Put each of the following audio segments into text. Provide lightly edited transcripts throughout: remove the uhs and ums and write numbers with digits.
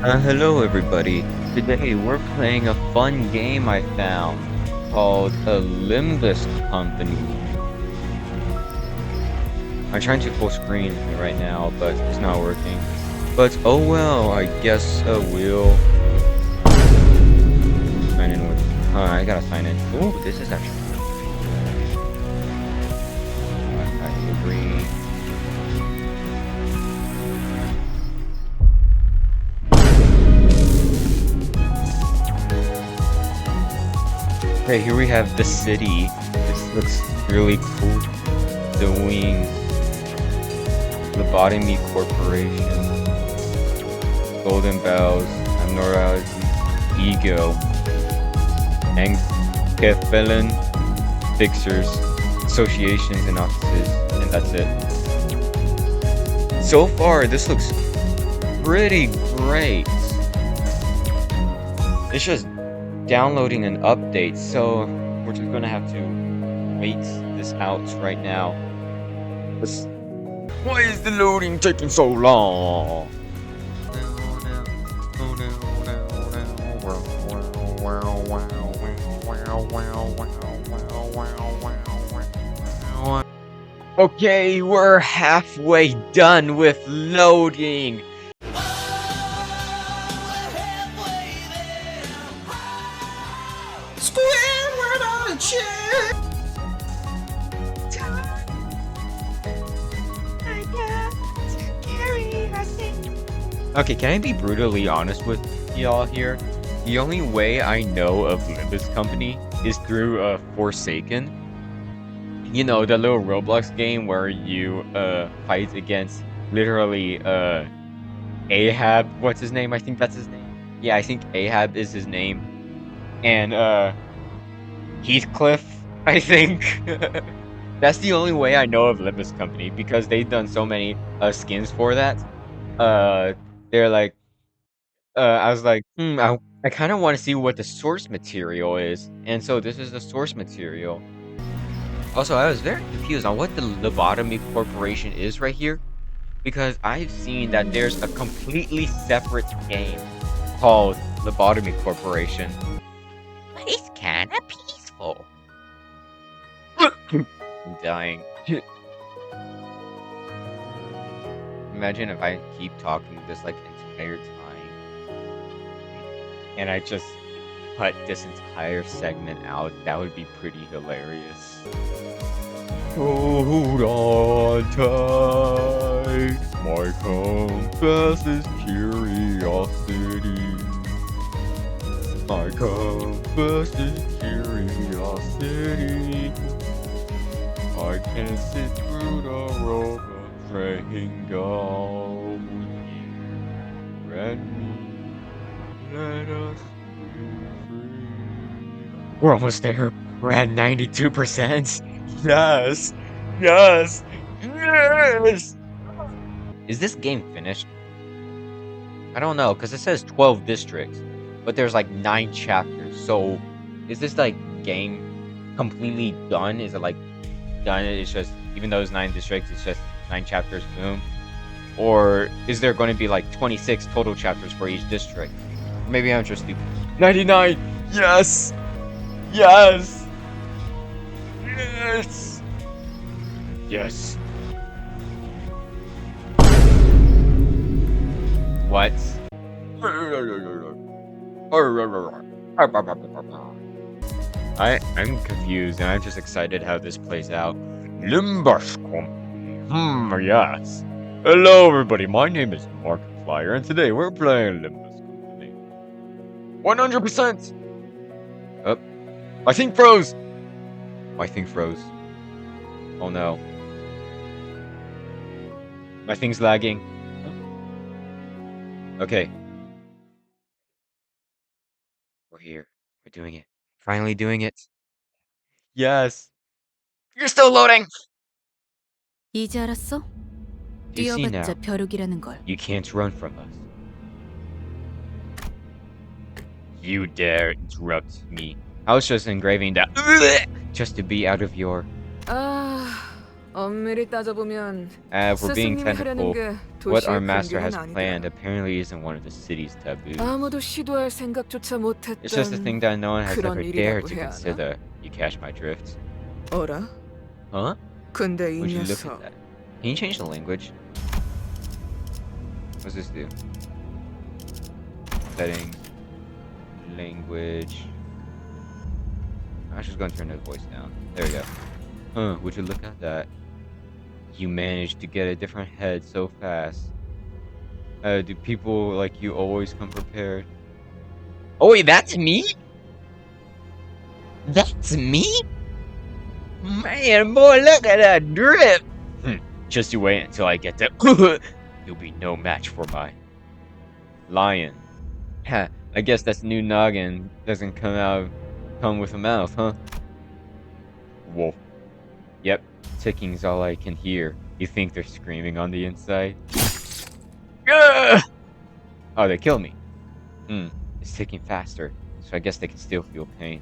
Hello everybody. Today we're playing a fun game I found called a Limbus Company. I'm trying to full screen right now, but it's not working. But oh well, I guess we'll sign in with. I gotta sign in. Oh, this is actually. I agree. Okay, here we have the city. This looks really cool. The wings. Lobotomy Corporation. Golden Bells. Amnorality. Ego. Enkefelon. Fixers. Associations and offices. And that's it. So far, this looks pretty great. It's just downloading an update, so we're just gonna have to wait this out right now. Why is the loading taking so long? Okay, we're halfway done with loading. Okay, can I be brutally honest with y'all here? The only way I know of Limbus Company is through Forsaken. You know, the little Roblox game where you fight against literally Ahab. What's his name? I think that's his name. Yeah, I think Ahab is his name. And Heathcliff, I think. That's the only way I know of Limbus Company because they've done so many skins for that. They're like, I was like, I kind of want to see what the source material is, and so this is the source material. Also, I was very confused on what the Lobotomy Corporation is right here, because I've seen that there's a completely separate game called Lobotomy Corporation. But it's kind of peaceful. I'm dying. Imagine if I keep talking this like entire time, and I just cut this entire segment out. That would be pretty hilarious. Hold on tight, my confess is curiosity. My confess is curiosity. I can sit through the rope of train go here and me. Let us be free. We're almost there. We're at 92%. Yes! Yes! Yes! Is this game finished? I don't know, because it says 12 districts, but there's like 9 chapters. So, is this like game completely done? Is it like done? It's just, even though it's 9 districts, it's just 9 chapters, boom? Or is there going to be like 26 total chapters for each district? Maybe I'm just stupid. 99! Yes! Yes! Yes! Yes. What? I'm confused and I'm just excited how this plays out. Limbus Company. Yes. Hello everybody, my name is Markiplier and today we're playing Limbus Company. 100%! Oh, my thing froze! My thing froze. Oh no. My thing's lagging. Okay. We're here. We're doing it. Finally doing it. Yes. You're still loading! 이제 알았어? Do you see now? 뛰어봤자 벼룩이라는 걸. You can't run from us. You dare interrupt me. I was just engraving that just to be out of your... 아, 엄밀히 따져보면 If we're being 스승님이 하려는 technical, 게 what our 도시의 master 공경은 has planned 아니더라. apparently isn't one of the city's taboos. 아무도 시도할 생각조차 It's just a 못했던 thing that no one has ever 그런 dared 일이라고 to 해야 하나? consider. You catch my drift? 어라? Huh? 근데 이 Would you look 녀석 at that? Can you change the language? What's this do? Settings. Language. I'm just gonna turn the voice down. There we go. Huh, would you look at that? You managed to get a different head so fast. Do people like you always come prepared? Oh wait, that's me? That's me? Man, boy, look at that drip! Just you wait until I get to... You'll be no match for my... lion. Ha, I guess that's new noggin doesn't come with a mouth, huh? Wolf. Yep, ticking's all I can hear. You think they're screaming on the inside? Ugh! Oh, they killed me. It's ticking faster, so I guess they can still feel pain.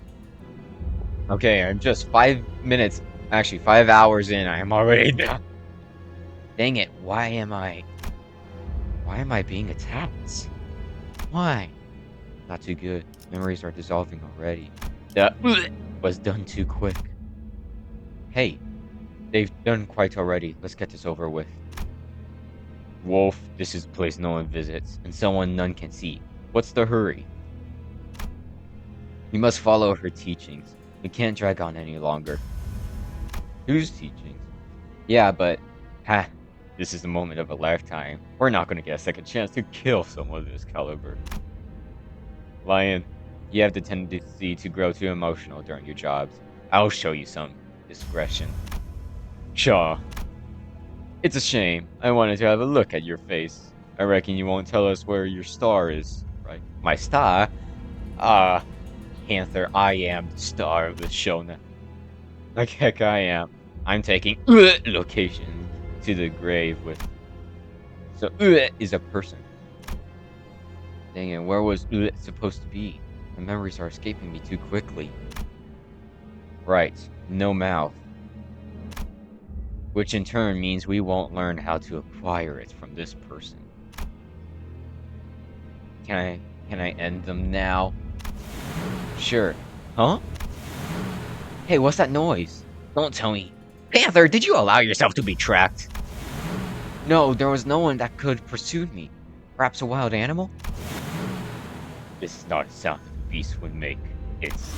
Okay, I'm just 5 minutes, actually 5 hours in, I am already done. Dang it, why am I being attacked? Why? Not too good. Memories are dissolving already. That was done too quick. Hey, they've done quite already. Let's get this over with. Wolf, this is a place no one visits, and someone none can see. What's the hurry? You must follow her teachings. We can't drag on any longer. Whose teachings? Yeah, but... Ha! This is the moment of a lifetime. We're not gonna get a second chance to kill someone of this caliber. Lion, you have the tendency to grow too emotional during your jobs. I'll show you some discretion. Shaw. It's a shame. I wanted to have a look at your face. I reckon you won't tell us where your star is, right? My star? Panther, I am the star of the show now. Like heck I am. I'm taking location to the grave with... So is a person. Dang it, where was supposed to be? My memories are escaping me too quickly. Right, no mouth. Which in turn means we won't learn how to acquire it from this person. Can I end them now? Sure. Huh? Hey, what's that noise? Don't tell me. Panther, did you allow yourself to be tracked? No, there was no one that could pursue me. Perhaps a wild animal? This is not a sound a beast would make. It's...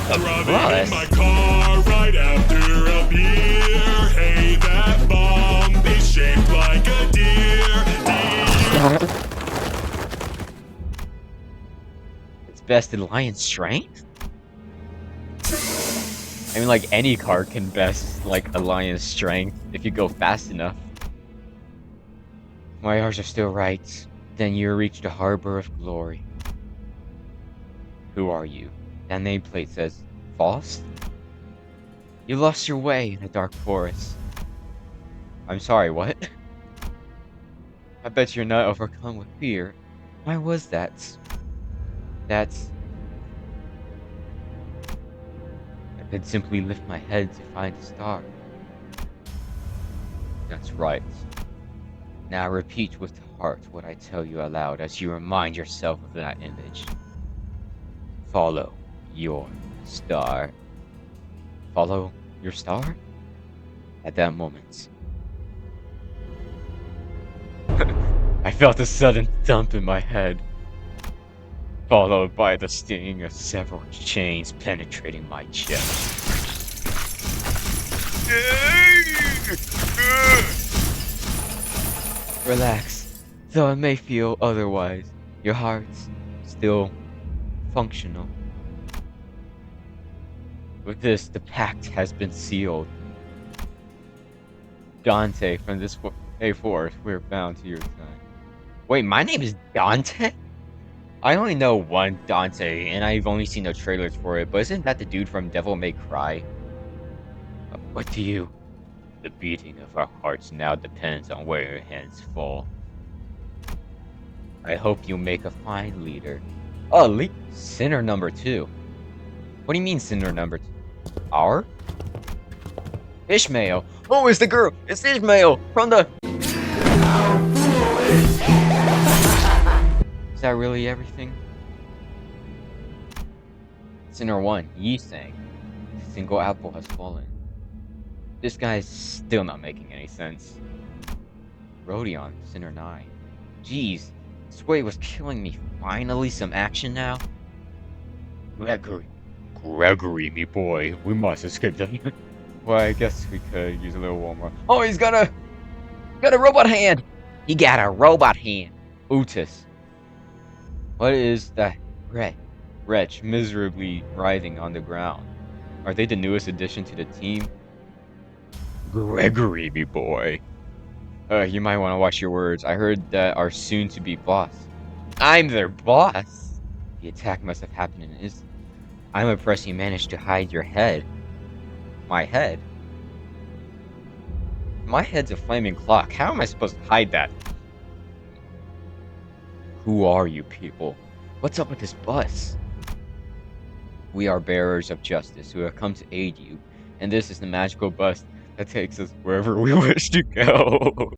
Driving in my car right after a beer. Hey, that bomb is shaped like a deer. It's best in lion strength? I mean, like, any car can best, like, a lion's strength if you go fast enough. My eyes are still right. Then you reach the harbor of glory. Who are you? That nameplate says, Faust? You lost your way in a dark forest. I'm sorry, what? I bet you're not overcome with fear. Why was that? That's... I could simply lift my head to find a star. That's right. Now repeat with the heart what I tell you aloud as you remind yourself of that image. Follow your star. Follow your star? At that moment, I felt a sudden thump in my head, followed by the sting of several chains penetrating my chest. Relax, though it may feel otherwise, your heart's still functional. With this, the pact has been sealed. Dante, from this day forth, we're bound to your time. Wait, my name is Dante? I only know one Dante, and I've only seen the trailers for it, but isn't that the dude from Devil May Cry? What do you? The beating of our hearts now depends on where your hands fall. I hope you make a fine leader. Oh, sinner number 2. What do you mean sinner number 2? Our? Ishmael, Oh, it's the girl! It's Ishmael from the... Is that really everything? Sinner 1, Yi sang. Single apple has fallen. This guy's still not making any sense. Rodion, Sinner 9. Jeez, Sway was killing me. Finally, some action now? Gregory, me boy, we must escape them. Well, I guess we could use a little warmer. Oh, he's got a robot hand! He got a robot hand! Otis. What is that wretch miserably writhing on the ground? Are they the newest addition to the team? Gregory, me boy. You might want to watch your words. I heard that our soon-to-be boss. I'm their boss? The attack must have happened in an instant. I'm impressed you managed to hide your head. My head? My head's a flaming clock. How am I supposed to hide that? Who are you people? What's up with this bus? We are bearers of justice who have come to aid you, and this is the magical bus that takes us wherever we wish to go.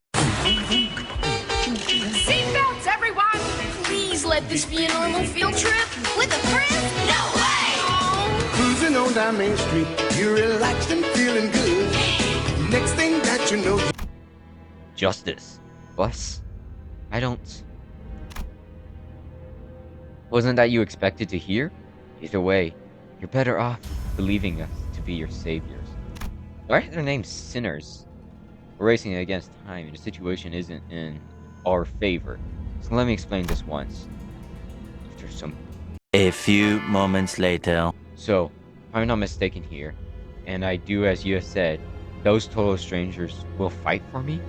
Seatbelts, everyone! Please let this be a normal field trip with a friend. No way! Cruising on down Main Street, you're relaxed and feeling good. Next thing that you know, Justice. Bus? I don't... Wasn't that you expected to hear? Either way, you're better off believing us to be your saviors. Why are their names sinners? We're racing against time, and the situation isn't in our favor. So let me explain this once. After some... A few moments later. So, if I'm not mistaken here, and I do as you have said, those total strangers will fight for me?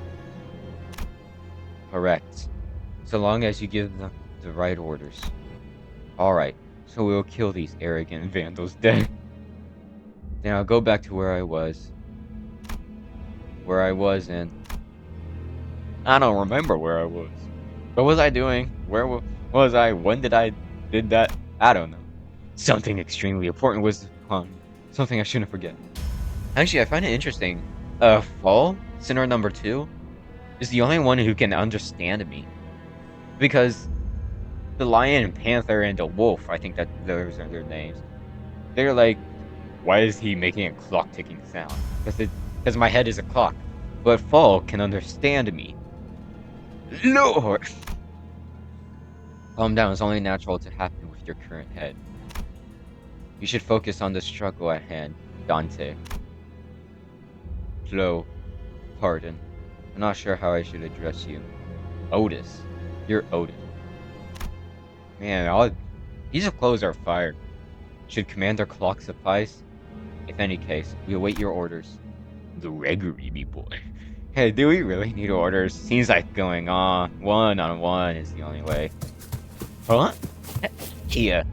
Correct. So long as you give them the right orders. Alright, so we'll kill these arrogant vandals then. Then I'll go back to where I was. And... I don't remember where I was. What was I doing? Where was I? When did I did that? I don't know. Something extremely important was something I shouldn't forget. Actually, I find it interesting. Fall, Sinner number 2, is the only one who can understand me. Because the lion and panther and the wolf, I think that those are their names. They're like, why is he making a clock ticking sound? Because my head is a clock. But Fall can understand me. Lord! Calm down, it's only natural to happen with your current head. You should focus on the struggle at hand, Dante. Flo, pardon. I'm not sure how I should address you. Otis. You're Otis. Man, these clothes are fire. Should Commander Clock suffice? If any case, we await your orders. Gregory, me boy. Hey, do we really need orders? Seems like going on one-on-one is the only way. Huh? Here.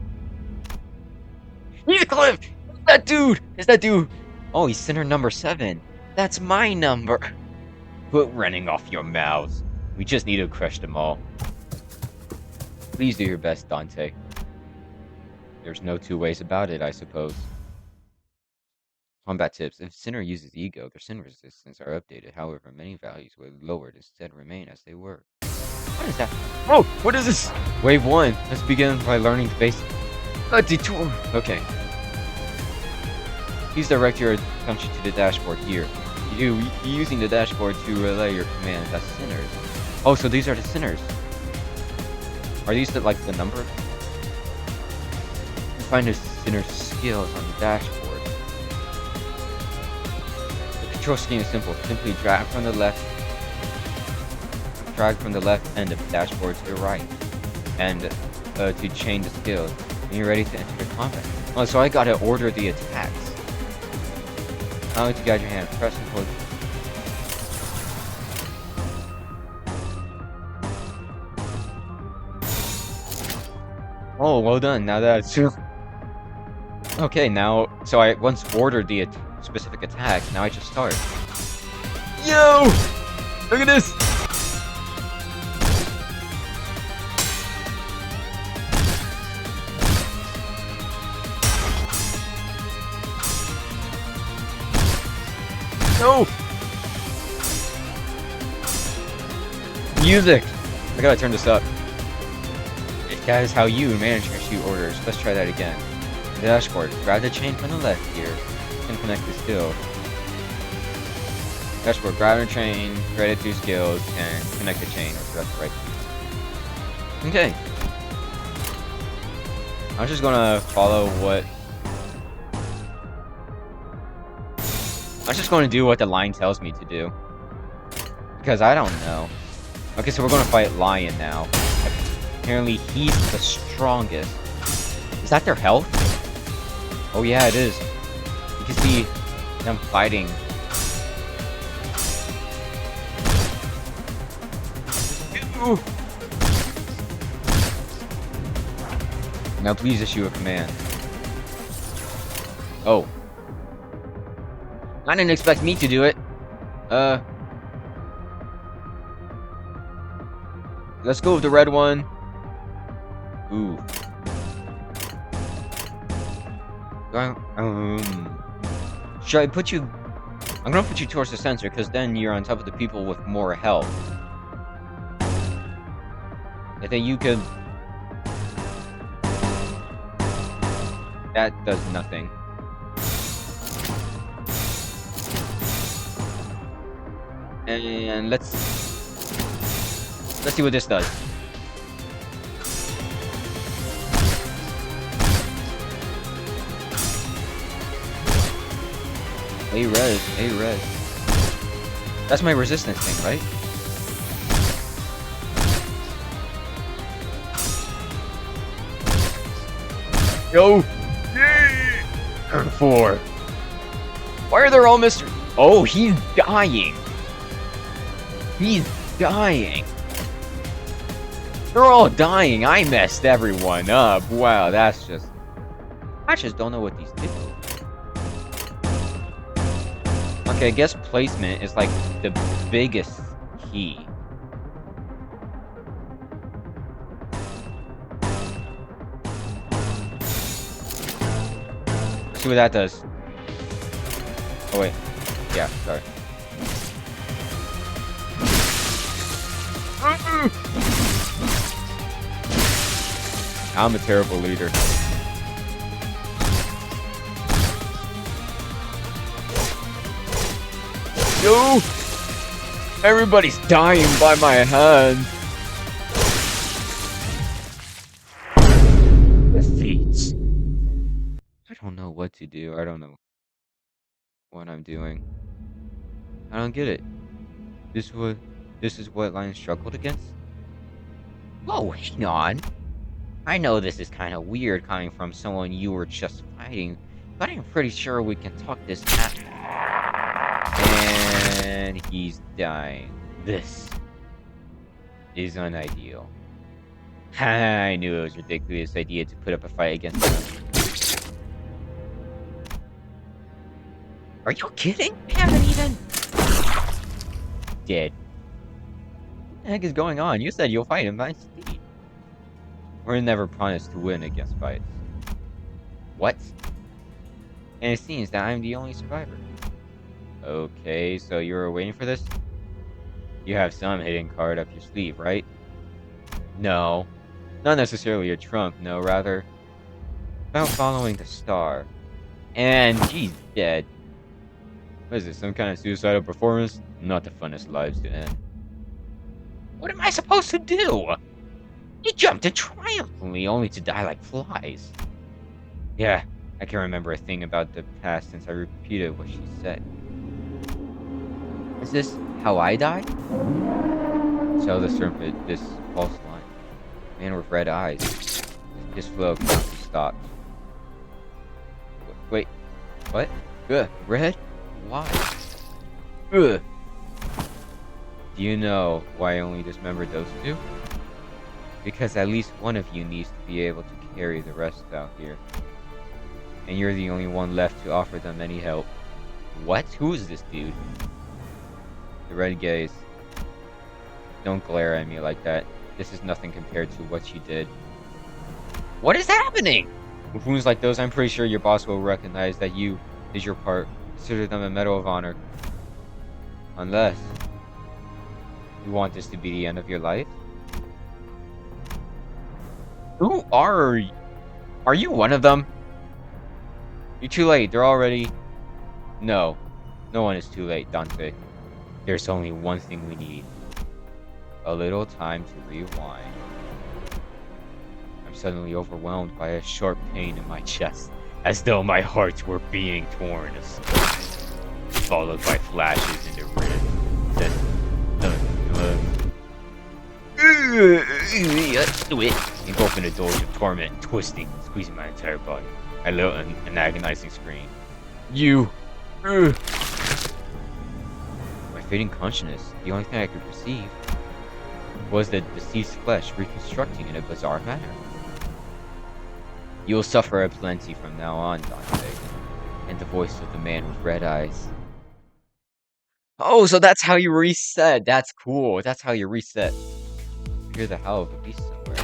Heathcliff! It's that dude! Oh, he's Sinner number 7. That's my number! Quit running off your mouths. We just need to crush them all. Please do your best, Dante. There's no two ways about it, I suppose. Combat tips. If Sinner uses ego, their sin resistance are updated. However, many values were lowered instead remain as they were. What is that? Oh! What is this? Wave 1. Let's begin by learning the basics. A detour! Okay. Please direct your attention to the dashboard here. You're using the dashboard to relay your commands as sinners. Oh, so these are the sinners. Are these like the number? You find the sinner's skills on the dashboard. The control scheme is simple. Simply drag from the left end of the dashboard to the right. And to change the skills. And you're ready to enter the combat. Oh, so I gotta order the attacks. Now to guide your hand, press and hold. Oh, well done. Now that's okay. Now, so I once ordered the specific attack. Now I just start. Yo! Look at this. No! Music! I gotta turn this up. That is how you manage your shoot orders. Let's try that again. The dashboard. Grab the chain from the left here. And connect the skill. Dashboard. Grab the chain, thread it through skills, and connect the chain. Or that's the right. Okay. I'm just gonna follow what... I'm just gonna do what the line tells me to do. Because I don't know. Okay, so we're gonna fight Lion now. Apparently he's the strongest. Is that their health? Oh yeah, it is. You can see them fighting. Ooh. Now please issue a command. Oh. I didn't expect me to do it. Let's go with the red one. Ooh. Should I put you... I'm gonna put you towards the center, because then you're on top of the people with more health. I think you could... That does nothing. And let's see what this does. A res. That's my resistance thing, right? Yo! Yay! Turn 4. Why are there all Mr. Oh, he's dying! He's dying! They're all dying! I messed everyone up! Wow, that's just... I just don't know what these do. Okay, I guess placement is like the biggest key. Let's see what that does. Oh wait. Yeah, sorry. I'm a terrible leader. Yo! Everybody's dying by my hand. Defeats. I don't know what to do. I don't know what I'm doing. I don't get it. This is what Lion struggled against? Whoa, hang on. I know this is kind of weird coming from someone you were just fighting, but I'm pretty sure we can talk this out. And he's dying. This is unideal. I knew it was a ridiculous idea to put up a fight against him. Are you kidding? I haven't even... Dead. What the heck is going on? You said you'll fight him by speed. We're never promised to win against fights. What? And it seems that I'm the only survivor. Okay, so you were waiting for this? You have some hidden card up your sleeve, right? No. Not necessarily a trump, no, rather about following the star. And he's dead. What is this, some kind of suicidal performance? Not the funnest lives to end. What am I supposed to do? He jumped in triumphantly, only to die like flies. Yeah, I can't remember a thing about the past since I repeated what she said. Is this how I die? Tell the serpent this false line. Man with red eyes. This flow cannot be stopped. Wait, what? Red? Why? Ugh. Do you know why I only dismembered those two? Because at least one of you needs to be able to carry the rest out here. And you're the only one left to offer them any help. What? Who is this dude? The red gaze. Don't glare at me like that. This is nothing compared to what you did. What is happening? With wounds like those, I'm pretty sure your boss will recognize that you is your part. Consider them a medal of honor. Unless... You want this to be the end of your life? Who are you? Are you one of them? You're too late. They're already... No. No one is too late, Dante. There's only one thing we need. A little time to rewind. I'm suddenly overwhelmed by a sharp pain in my chest, as though my heart were being torn aside, followed by flashes into red. Then... engulfing a doge of torment, twisting, squeezing my entire body. I let out an agonizing scream. You! My fading consciousness, the only thing I could perceive, was the deceased flesh reconstructing in a bizarre manner. You will suffer aplenty from now on, Dante. And the voice of the man with red eyes. Oh, so that's how you reset. That's cool. That's how you reset. I hear the howl of a beast somewhere.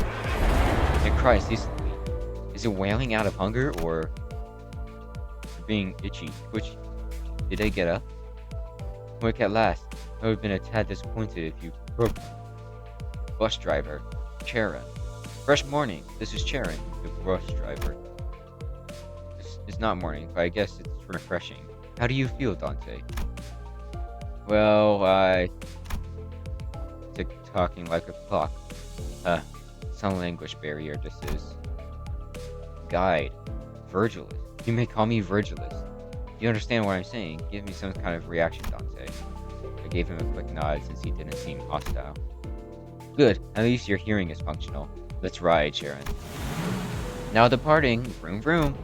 It cries ceaselessly. Is it wailing out of hunger or being itchy, twitchy? Did they get up? Quick at last. I would have been a tad disappointed if you broke. Bus driver, Charon. Fresh morning. This is Charon, the bus driver. It's not morning, but I guess it's refreshing. How do you feel, Dante? Well, I... talking like a clock. Some language barrier this is. Guide. Virgilus. You may call me Virgilus. You understand what I'm saying? Give me some kind of reaction, Dante. I gave him a quick nod since he didn't seem hostile. Good. At least your hearing is functional. Let's ride, Sharon. Now departing. Vroom vroom.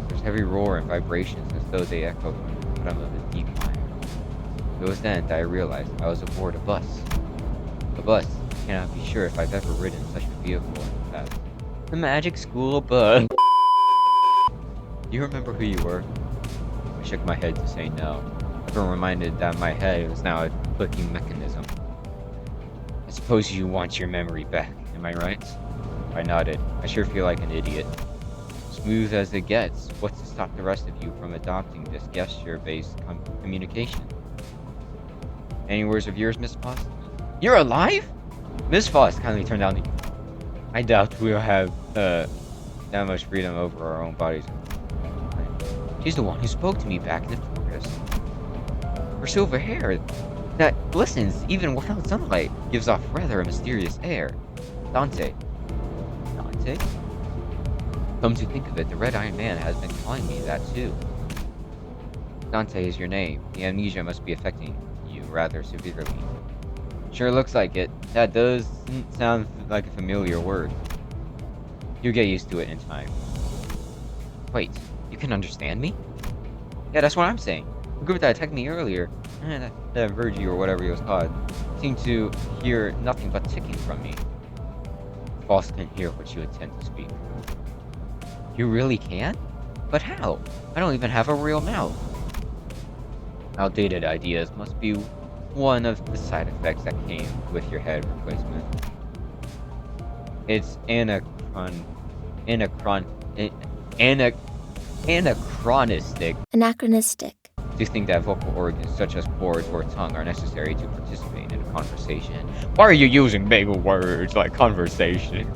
There's heavy roar and vibrations as though they echo from the bottom of a deep mine. It was then that I realized I was aboard a bus. A bus. I cannot be sure if I've ever ridden such a vehicle in the past. The magic school bus. Do you remember who you were? I shook my head to say no. I've been reminded that my head was now a clicking mechanism. I suppose you want your memory back, am I right? I nodded. I sure feel like an idiot. Smooth as it gets, what's to stop the rest of you from adopting this gesture-based communication? Any words of yours, Miss Foss? You're alive? Miss Foss kindly turned down the... I doubt we'll have, that much freedom over our own bodies. She's the one who spoke to me back in the forest. Her silver hair that glistens even without sunlight gives off rather a mysterious air. Dante. Dante? Come to think of it, the Red Iron Man has been calling me that too. Dante is your name. The amnesia must be affecting you rather severely. Sure looks like it. That doesn't sound like a familiar word. You'll get used to it in time. Wait, you can understand me? Yeah, that's what I'm saying. The group that attacked me earlier, that Virgie or whatever he was called, seemed to hear nothing but ticking from me. False can hear what you intend to speak. You really can? But how? I don't even have a real mouth. Outdated ideas must be one of the side effects that came with your head replacement. It's anachronistic to think that vocal organs such as words or tongue are necessary to participate in a conversation. Why are you using big words like conversation?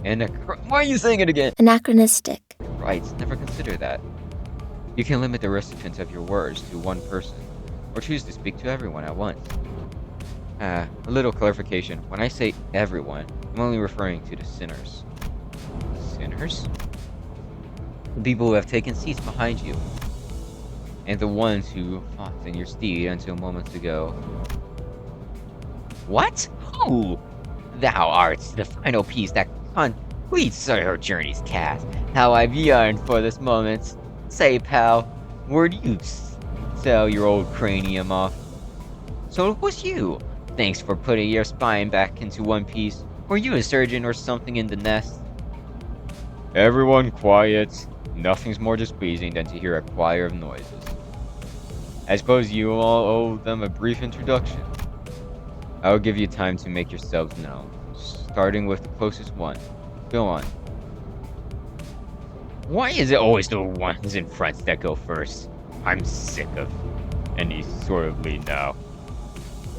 Why are you saying it again? Anachronistic. Right, never consider that. You can limit the recipients of your words to one person, or choose to speak to everyone at once. A little clarification. When I say everyone, I'm only referring to the sinners. Sinners? The people who have taken seats behind you. And the ones who fought in your steed until moments ago. What? Who? Thou art the final piece that completes our journey's task. How I've yearned for this moment. Say, pal, where'd you sell your old cranium off? So it was you. Thanks for putting your spine back into one piece. Were you a surgeon or something in the nest? Everyone quiet. Nothing's more displeasing than to hear a choir of noises. I suppose you all owe them a brief introduction. I'll give you time to make yourselves known, starting with the closest one. Go on. Why is it always the ones in front that go first? I'm sick of any sort of lead now.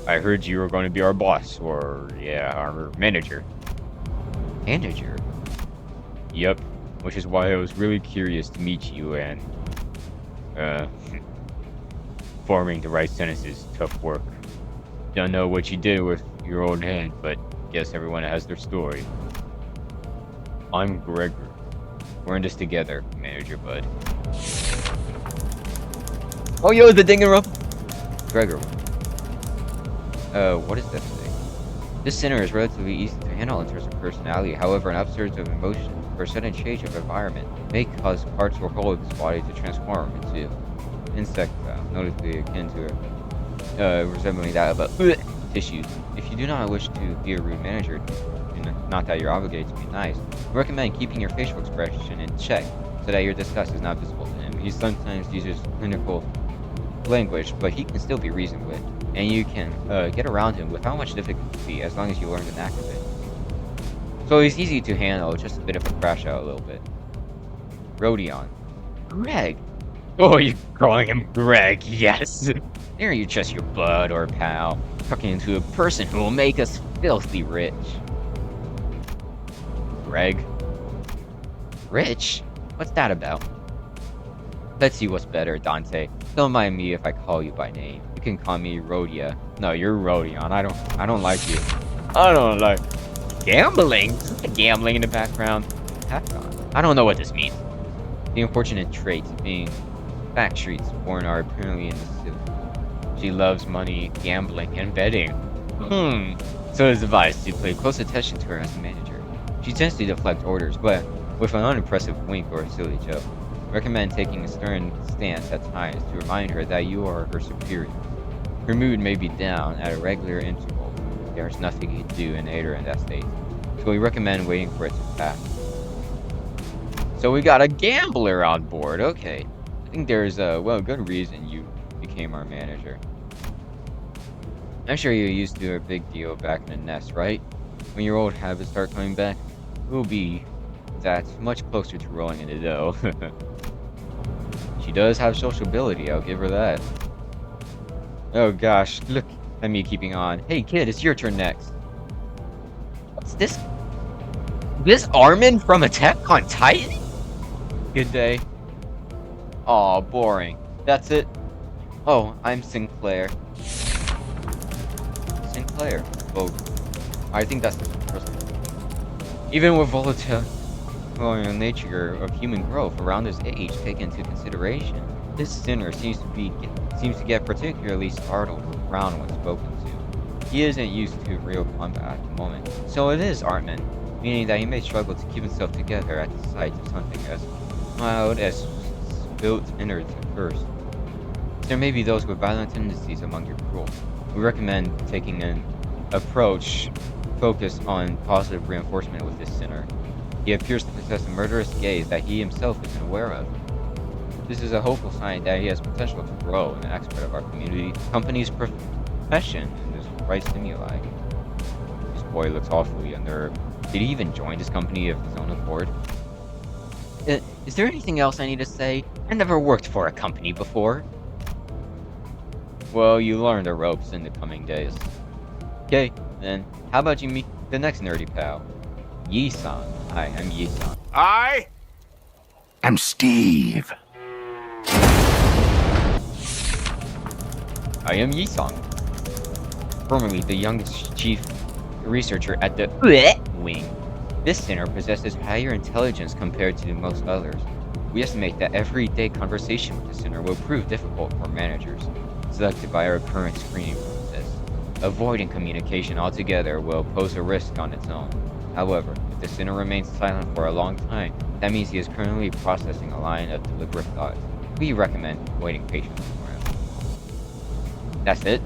I heard you were going to be our boss, or yeah, our manager. Manager? Yep, which is why I was really curious to meet you and, forming the right sentences, tough work. Don't know what you did with your own hand, but guess everyone has their story. I'm Gregor. We're in this together, Manager Bud. Oh, yo, the Dingerump! Gregor. What is that thing? This center is relatively easy to handle in terms of personality. However, an upsurge of emotion or sudden change of environment may cause parts or whole of his body to transform into insect notably akin to resembling that of a tissue. If you do not wish to be a rude manager, not that you're obligated to be nice, I recommend keeping your facial expression in check so that your disgust is not visible to him. He sometimes uses clinical language, but he can still be reasoned with, and you can get around him without much difficulty as long as you learn the knack of it. So he's easy to handle, just a bit of a crash out a little bit. Rodion. Greg! Oh, you're calling him Greg, yes! There you trust your bud or pal, talking to a person who will make us filthy rich. Greg? Rich? What's that about? Let's see what's better, Dante. Don't mind me if I call you by name. You can call me Rhodia. No, you're Rodion. I don't like you. I don't like gambling. Gambling in the background. I don't know what this means. The unfortunate traits being back streets born are apparently in the soup. She loves money, gambling, and betting. So it's advised to pay close attention to her as a manager. She tends to deflect orders, but with an unimpressive wink or a silly joke. Recommend taking a stern stance at times to remind her that you are her superior. Her mood may be down at a regular interval. There's nothing you can do in aid her in that state. So we recommend waiting for it to pass. So we got a gambler on board. Okay. I think there's a, good reason you became our manager. I'm sure you're used to a big deal back in the nest, right? When your old habits start coming back, we'll be that much closer to rolling in the dough. She does have sociability, I'll give her that. Oh gosh, look at me keeping on. Hey kid, it's your turn next. What's this? This Armin from Attack on Titan? Good day. Aw, boring. That's it? Oh, I'm Sinclair. Sinclair. Oh, I think that's the first one. Even with volatile nature of human growth around his age taken into consideration, this sinner seems to get particularly startled around when spoken to. He isn't used to real combat at the moment, so it is Artman, meaning that he may struggle to keep himself together at the sight of something as mild as spilt innards at first. There may be those with violent tendencies among your crew. We recommend taking an approach focused on positive reinforcement with this sinner. He appears to possess a murderous gaze that he himself isn't aware of. This is a hopeful sign that he has potential to grow an expert of our company's profession in this right stimuli. This boy looks awfully unnerved. Did he even join this company of his own accord? Is there anything else I need to say? I never worked for a company before. Well, you learn the ropes in the coming days. Okay, then, how about you meet the next nerdy pal? Yi-san. Hi, I'm Yi-san. I am Steve. I am Yi-san. Formerly the youngest chief researcher at the Wing. This center possesses higher intelligence compared to most others. We estimate that everyday conversation with the center will prove difficult for managers, selected by our current screening process. Avoiding communication altogether will pose a risk on its own. However, if the sinner remains silent for a long time, that means he is currently processing a line of deliberate thoughts. We recommend waiting patiently for him. That's it?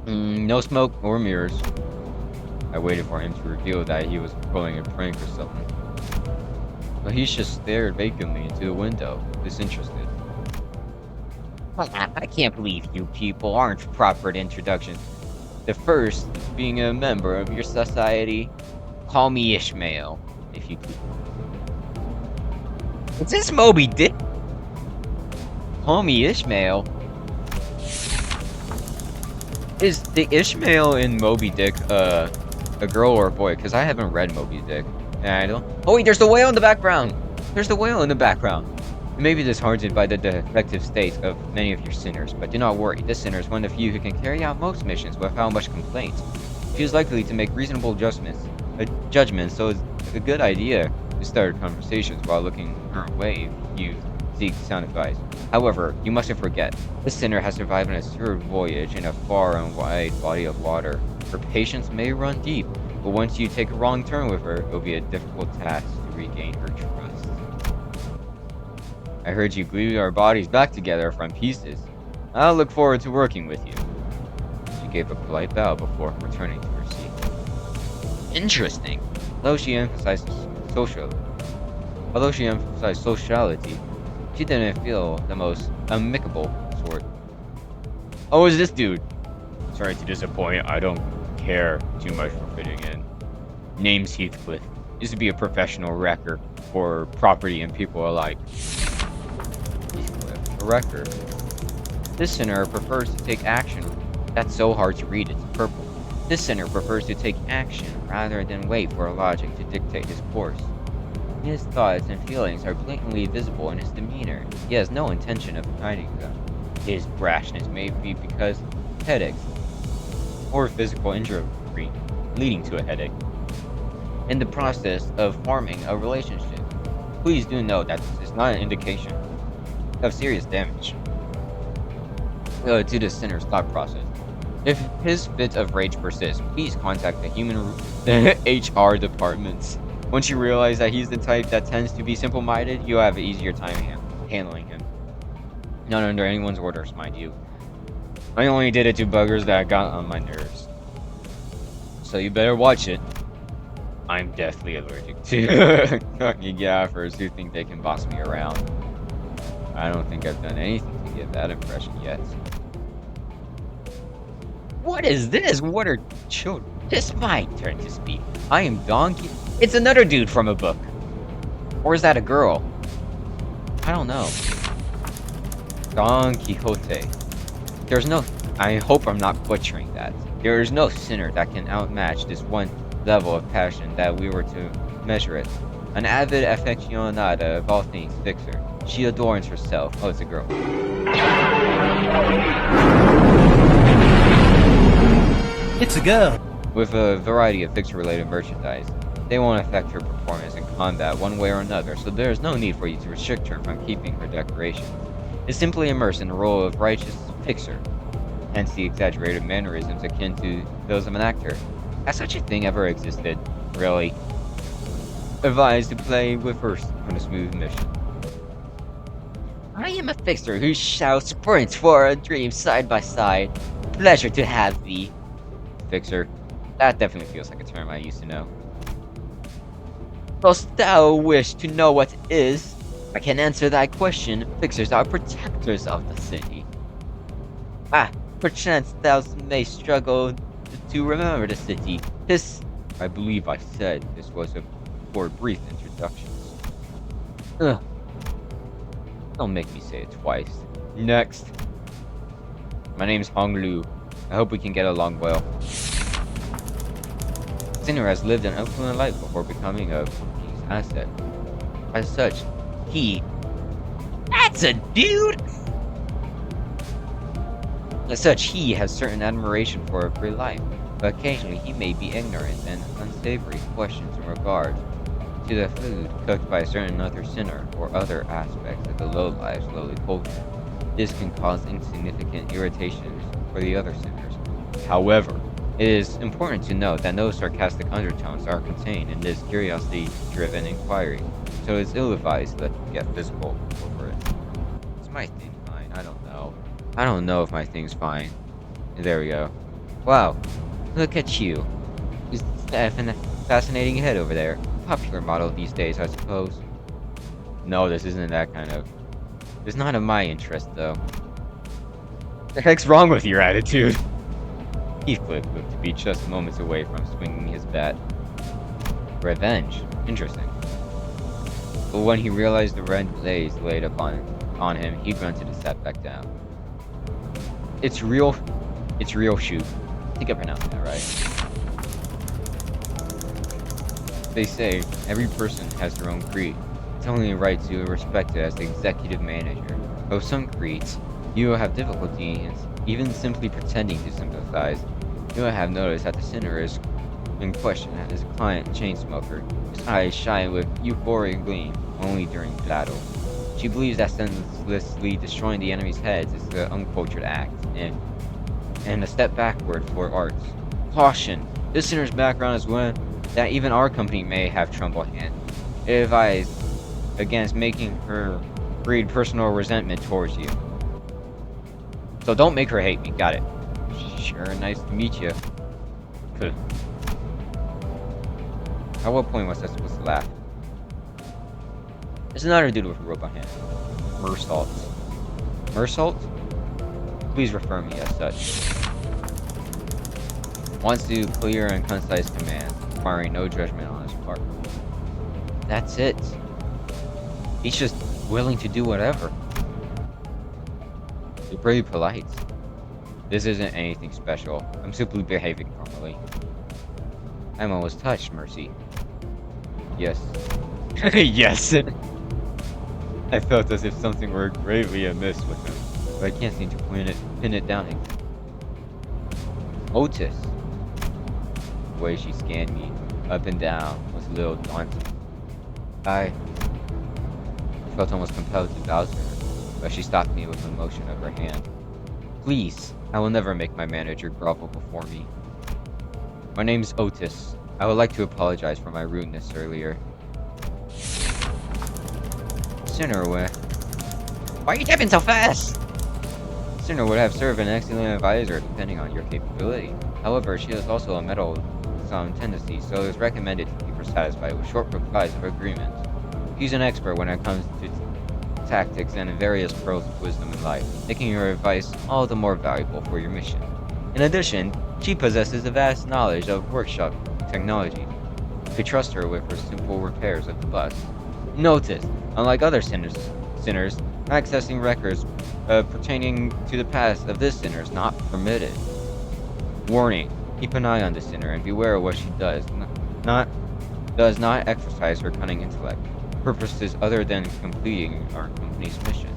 No smoke or mirrors. I waited for him to reveal that he was pulling a prank or something. But he just stared vacantly into the window, disinterested. I can't believe you people aren't proper introductions. The first, being a member of your society. Call me Ishmael, if you please. Is this Moby Dick? Call me Ishmael? Is the Ishmael in Moby Dick a girl or a boy? Because I haven't read Moby Dick. And I don't... Oh wait, there's the whale in the background! There's the whale in the background! You may be disheartened by the defective state of many of your sinners, but do not worry. This sinner is one of the few who can carry out most missions without much complaint. She is likely to make reasonable judgments, so it's a good idea to start conversations while looking her way if you seek sound advice. However, you mustn't forget, this sinner has survived an absurd voyage in a far and wide body of water. Her patience may run deep, but once you take a wrong turn with her, it will be a difficult task to regain her trust. I heard you glue our bodies back together from pieces. I'll look forward to working with you. She gave a polite bow before returning to her seat. Interesting. Although she emphasized sociality, she didn't feel the most amicable sort. Oh, is this dude? Sorry to disappoint, I don't care too much for fitting in. Name's Heathcliff. Used to be a professional wrecker for property and people alike. Heathcliff, a wrecker. This sinner prefers to take action. That's so hard to read, it's purple. This sinner prefers to take action rather than wait for logic to dictate his course. His thoughts and feelings are blatantly visible in his demeanor. He has no intention of hiding them. His brashness may be because of headaches or physical injury leading to a headache. In the process of forming a relationship, please do know that this is not an indication of serious damage to the sinner's thought process. If his fit of rage persists, please contact the human HR departments. Once you realize that he's the type that tends to be simple-minded, you'll have an easier time handling him. Not under anyone's orders, mind you. I only did it to buggers that got on my nerves. So you better watch it. I'm deathly allergic to cocky gaffers who think they can boss me around. I don't think I've done anything to get that impression yet. What is this? What are children? It's my turn to speak. I am Donkey. It's another dude from a book. Or is that a girl? I don't know. Don Quixote. There's no... I hope I'm not butchering that. There is no sinner that can outmatch this one level of passion that we were to measure it. An avid aficionada of all things fixer. She adorns herself. Oh, it's a girl. It's a girl. With a variety of fixer-related merchandise. They won't affect her performance in combat one way or another, so there is no need for you to restrict her from keeping her decorations. Is simply immersed in the role of righteous fixer, hence the exaggerated mannerisms akin to those of an actor. Has such a thing ever existed? Really? Advised to play with her on a smooth mission. I am a fixer who shall sprint for a dream side by side. Pleasure to have thee. Fixer. That definitely feels like a term I used to know. Dost thou wish to know what it is? I can answer thy question. Fixers are protectors of the city. Perchance thou may struggle to remember the city. I believe I said this was for brief introductions. Ugh. Don't make me say it twice. Next. My name's Hong Lu. I hope we can get along well. Sinner has lived an affluent life before becoming a king's asset. As such, That's a dude! As such, he has certain admiration for a free life, but occasionally he may be ignorant and unsavory questions in regard to the food cooked by a certain other sinner or other aspects of the low-life, lowly culture. This can cause insignificant irritations for the other sinners. However, it is important to note that no sarcastic undertones are contained in this curiosity-driven inquiry, so it's ill-advised to get physical over it. Is my thing fine? I don't know. I don't know if my thing's fine. There we go. Wow, look at you. Who's that fascinating head over there? Popular model these days, I suppose. No, this isn't that kind of... It's not of my interest, though. The heck's wrong with your attitude? Heathcliff looked to be just moments away from swinging his bat. Revenge. Interesting. But when he realized the red blaze laid upon him, he grunted and sat back down. It's real It's real shoot. I think I pronounced that right. They say every person has their own creed. It's only right to respect it as the executive manager. Of some creeds, you will have difficulty in even simply pretending to sympathize. You will have noticed that the sinner is in question is a client chain smoker. His eyes shine with euphoric gleam only during battle. She believes that senselessly destroying the enemy's heads is the uncultured act, and a step backward for arts. Caution! This sinner's background is one that even our company may have trouble in. It advised against making her breed personal resentment towards you. So don't make her hate me, got it. Sure, nice to meet you. Good. At what point was I supposed to laugh? There's another dude with a robot hand. Mersalt. Mersalt? Please refer me as such. Wants to clear and concise command, requiring no judgment on his part. That's it. He's just willing to do whatever. You're pretty polite. This isn't anything special. I'm simply behaving normally. I'm almost touched, Mercy. Yes. Yes! I felt as if something were gravely amiss with him, but I can't seem to pin it down. Otis. The way she scanned me up and down was a little daunting. I felt almost compelled to bow to her, but she stopped me with a motion of her hand. Please, I will never make my manager grovel before me. My name's Otis. I would like to apologize for my rudeness earlier. Sinner would... Why are you tapping so fast? Sinner would have served an excellent advisor depending on your capability. However, she is also a meddlesome tendency, so it is recommended to keep her satisfied with short replies of agreement. She's an expert when it comes to tactics and various pearls of wisdom in life, making your advice all the more valuable for your mission. In addition, she possesses a vast knowledge of workshop technology. You could trust her with her simple repairs of the bus. Notice, unlike other sinners, accessing records pertaining to the past of this sinner is not permitted. Warning: keep an eye on the sinner and beware of what she does. Does not exercise her cunning intellect. Purposes other than completing our company's mission.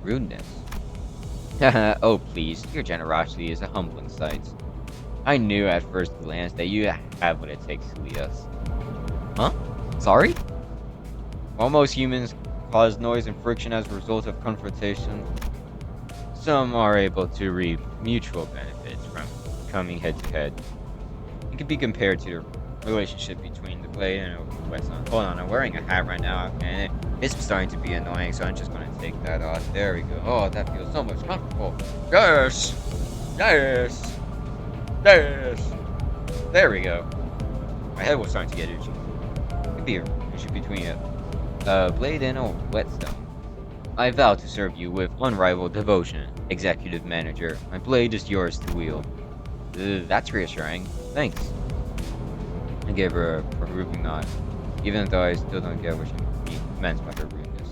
Rudeness. Oh please, your generosity is a humbling sight. I knew at first glance that you have what it takes to lead us. Huh? Sorry? While most humans cause noise and friction as a result of confrontation, some are able to reap mutual benefits from coming head to head. It can be compared to the relationship between the blade and a whetstone. Hold on, I'm wearing a hat right now, and it's starting to be annoying, so I'm just going to take that off. There we go. Oh, that feels so much comfortable. Yes! Yes! Yes! There we go. My head was starting to get itchy. It could be a issue between a blade and a whetstone. I vow to serve you with unrivaled devotion, Executive Manager. My blade is yours to wield. That's reassuring. Thanks. I gave her a approving nod, even though I still don't get what she meant by her rudeness.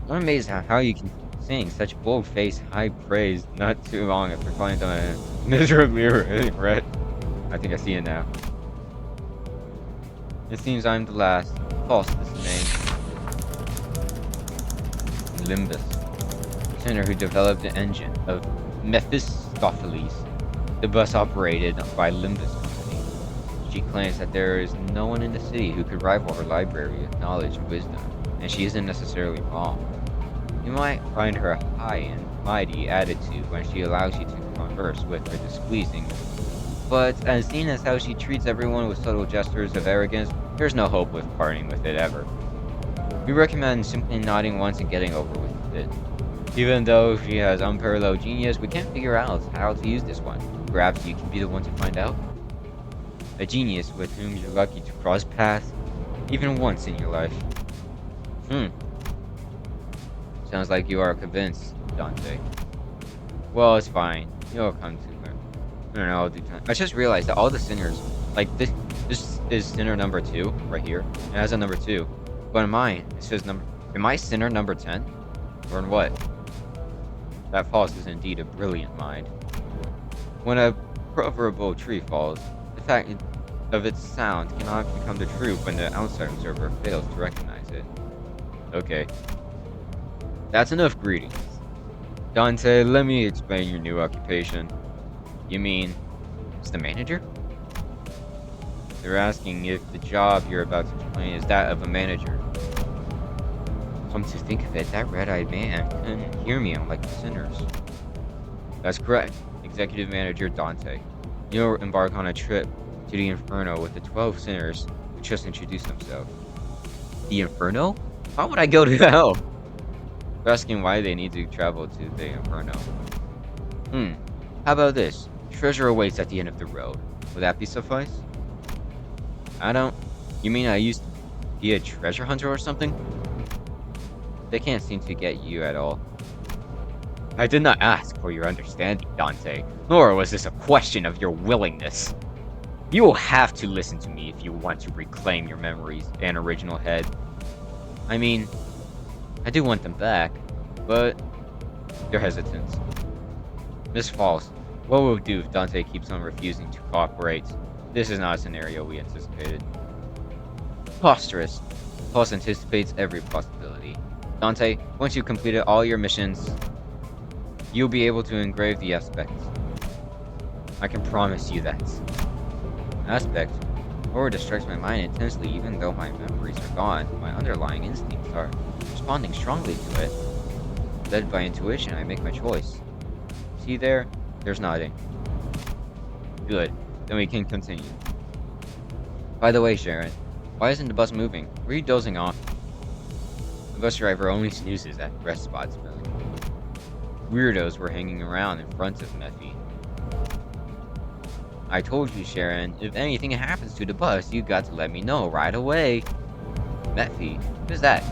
I'm amazed at how you can sing such bold-faced high praise not too long after falling down a miserably regret. I think I see it now. It seems I'm the last. False this name. Limbus. Sinner who developed the engine of Mephistopheles. The bus operated by Limbus Company. She claims that there is no one in the city who could rival her library of knowledge and wisdom, and she isn't necessarily wrong. You might find her high and mighty attitude when she allows you to converse with her displeasing, but as seen as how she treats everyone with subtle gestures of arrogance, there's no hope with parting with it ever. We recommend simply nodding once and getting over with it. Even though she has unparalleled genius, we can't figure out how to use this one. Perhaps you can be the one to find out? A genius with whom you're lucky to cross paths, even once in your life. Sounds like you are convinced, Dante. Well, it's fine. You'll come to her. I don't know, I'll do time. I just realized that all the sinners, like this is sinner number 2 right here. It has a number 2. But in mine, it says am I sinner number 10? Or in what? That false is indeed a brilliant mind. When a proverbial tree falls, the fact of its sound cannot become the truth when the outside observer fails to recognize it. Okay. That's enough greetings. Dante, let me explain your new occupation. You mean, it's the manager? They're asking if the job you're about to explain is that of a manager. Come to think of it, that red-eyed man couldn't hear me unlike the sinners. That's correct, Executive Manager Dante. You'll embark on a trip to the Inferno with the 12 sinners who just introduced themselves. The Inferno? Why would I go to hell? They're asking why they need to travel to the Inferno. How about this? Treasure awaits at the end of the road. Would that be suffice? You mean I used to be a treasure hunter or something? They can't seem to get you at all. I did not ask for your understanding, Dante, nor was this a question of your willingness. You will have to listen to me if you want to reclaim your memories and original head. I mean, I do want them back, but they're hesitant. Miss False, what will do if Dante keeps on refusing to cooperate? This is not a scenario we anticipated. Preposterous. False anticipates every possibility. Dante, once you've completed all your missions, you'll be able to engrave the aspect. I can promise you that. Aspect? Horror distracts my mind intensely even though my memories are gone. My underlying instincts are responding strongly to it. Led by intuition, I make my choice. See there? There's nodding. Good. Then we can continue. By the way, Sharon, why isn't the bus moving? Were you dozing off? The bus driver only snoozes at rest spots, Billy. Weirdos were hanging around in front of Mephi. I told you, Sharon, if anything happens to the bus, you got to let me know right away. Mephi? Who's that?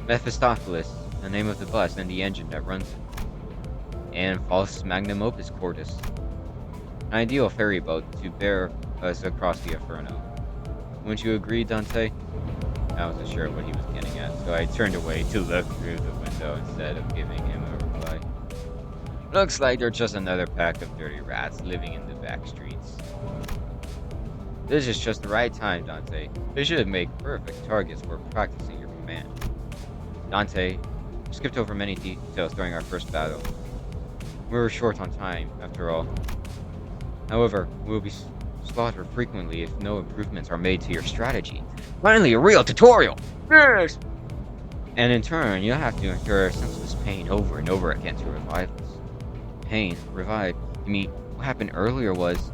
Mephistopheles, the name of the bus and the engine that runs it. And false magnum opus cordis. An ideal ferry boat to bear us across the Inferno. Wouldn't you agree, Dante? I wasn't sure what he was getting at, so I turned away to look through the window instead of giving him a reply. Looks like they're just another pack of dirty rats living in the back streets. This is just the right time, Dante. They should make perfect targets for practicing your command. Dante, we skipped over many details during our first battle. We were short on time, after all. However, we will be slaughtered frequently if no improvements are made to your strategy. Finally, a real tutorial! Yes! And in turn, you'll have to endure senseless pain over and over again to revive us. Pain? Revive? You mean, what happened earlier was...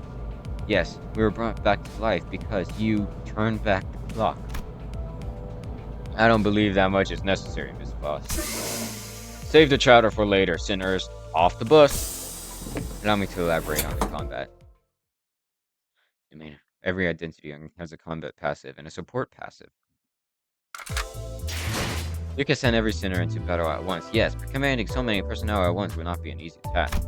Yes, we were brought back to life because you turned back the clock. I don't believe that much is necessary, Miss Boss. Save the chatter for later, sinners. Off the bus! Allow me to elaborate on the combat. I mean, every identity has a combat passive and a support passive. You can send every sinner into battle at once, yes, but commanding so many personnel at once would not be an easy task.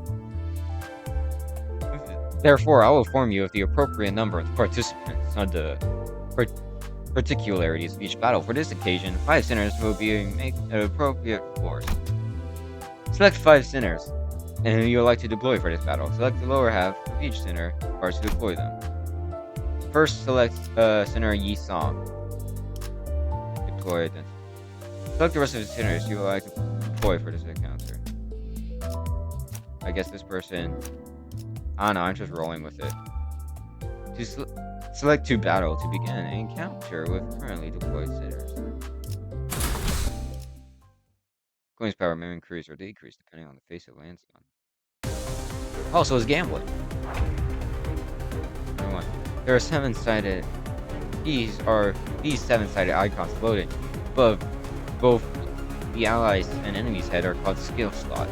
Therefore, I will inform you of the appropriate number of participants on the particularities of each battle. For this occasion, 5 sinners will be an appropriate force. Select 5 sinners, and you would like to deploy for this battle. Select the lower half of each sinner or to deploy them. First, select sinner Yi Song. Deploy identity. Select the rest of the sinners you would like to deploy for this encounter. I guess this person... I don't know, I'm just rolling with it. To select 2 battle to begin an encounter with currently deployed sinners. Coins power may increase or decrease depending on the face it lands on. Also, it's gambling. There are 7-sided. These 7-sided icons floating above both the allies and enemies' head are called skill slots.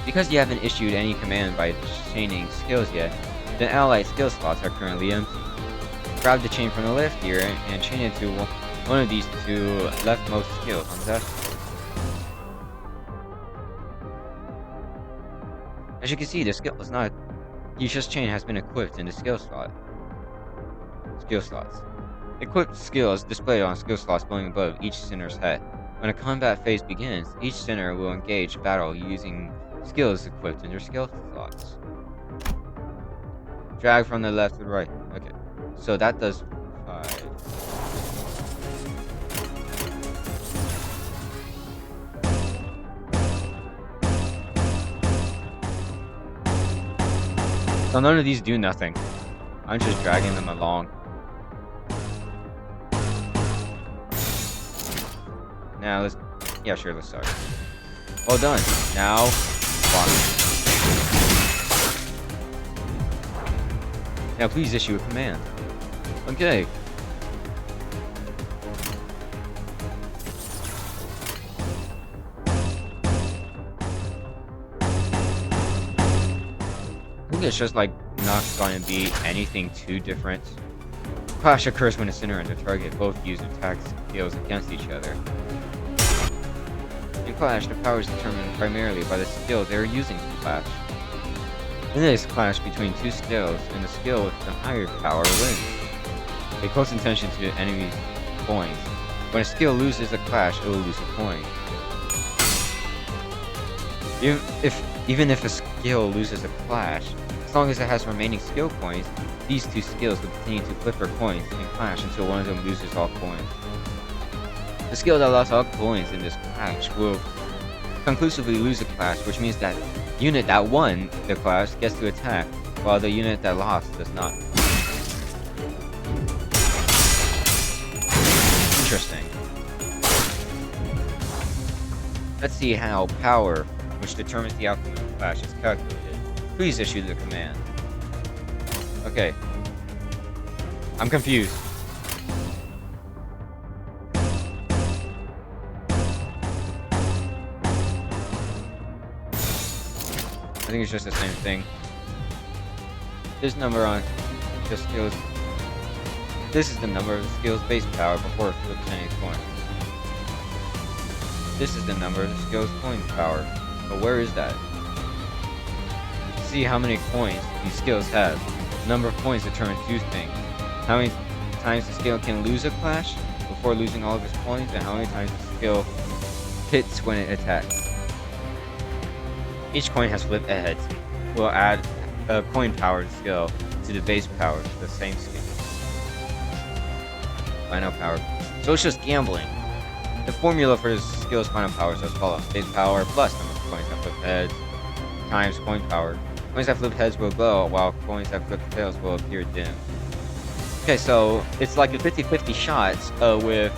Because you haven't issued any command by chaining skills yet, the allied skill slots are currently empty. Grab the chain from the left here and chain it to one of these 2 leftmost skills on the dashboard. As you can see, the skill is not... Yusha's chain has been equipped in the skill slot. Skill slots. Equipped skills displayed on skill slots going above each sinner's head. When a combat phase begins, each center will engage battle using skills equipped in their skill slots. Drag from the left to the right. Okay. So that does 5. So none of these do nothing. I'm just dragging them along. Now let's... Yeah, sure, let's start. Well done. Now... Block. Now please issue a command. Okay. I think it's just like not going to be anything too different. Clash occurs when a center and the target both use attack skills against each other. In Clash, the power is determined primarily by the skill they are using to clash. In this clash between two skills, and the skill with the higher power wins. Pay close attention to the enemy's coins. When a skill loses a clash, it will lose a coin. Even if a skill loses a clash, as long as it has remaining skill points, these two skills will continue to flip their coins and clash until one of them loses all coins. The skill that lost all coins in this clash will conclusively lose a clash, which means that the unit that won the clash gets to attack, while the unit that lost does not. Interesting. Let's see how power, which determines the outcome of the clash, is calculated. Please issue the command. Okay. I'm confused. I think it's just the same thing. This number on the skills. This is the number of the skill's base power before it flips any coin. This is the number of the skill's coin power. But where is that? To see how many coins these skills have, the number of coins determines two things. How many times the skill can lose a clash before losing all of its coins, and how many times the skill hits when it attacks. Each coin has flipped heads. We'll add a coin powered skill to the base power of the same skill. Final power. So it's just gambling. The formula for this skill's final power is as follows: base power plus number of coins that flip heads times coin power. Coins that flip heads will glow, while coins that flip tails will appear dim. Okay, so it's like a 50-50 shots with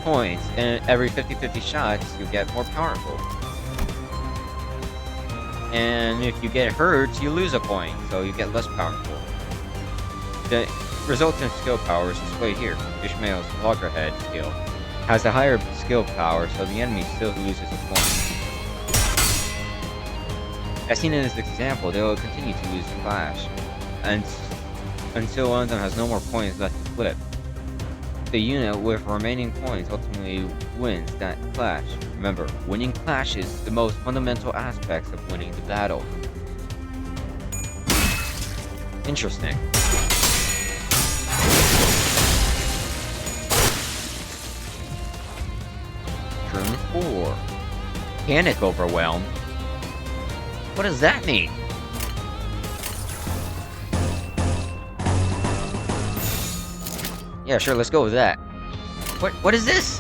coins, and every 50-50 shots you get more powerful. And if you get hurt, you lose a coin, so you get less powerful. The resultant skill power is displayed here. Ishmael's loggerhead skill has a higher skill power, so the enemy still loses a coin. As seen in this example, they will continue to lose the clash, and until one of them has no more coins left to flip. The unit with remaining coins ultimately wins that clash. Remember, winning clashes is the most fundamental aspects of winning the battle. Interesting. Turn 4. Panic overwhelm? What does that mean? Yeah, sure, let's go with that. What is this?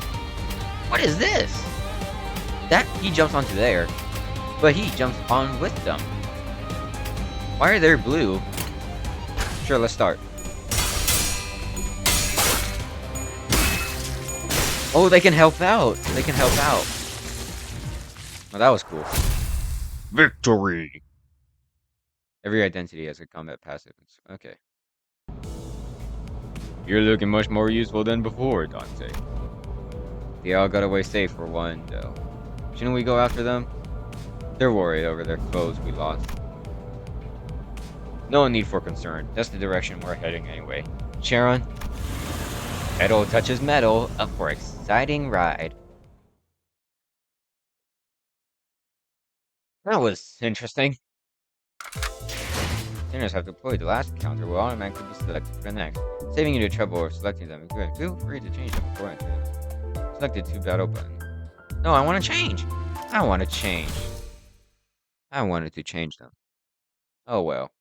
What is this? That he jumps onto there, but he jumps on with them. Why are they blue? Sure, let's start. Oh, they can help out. They can help out. Oh, that was cool. Victory! Every identity has a combat passive. Okay. You're looking much more useful than before, Dante. They all got away safe for one, though. Shouldn't we go after them? They're worried over their clothes we lost. No need for concern. That's the direction we're heading anyway. Sharon? Metal touches metal. Up for exciting ride. That was interesting. Sinners have deployed the last encounter will automatically be selected for the next, saving you the trouble of selecting them. Feel free to change them before entering. Select the 2 battle button. No, I want to change. I want to change. I wanted to change them. Oh well.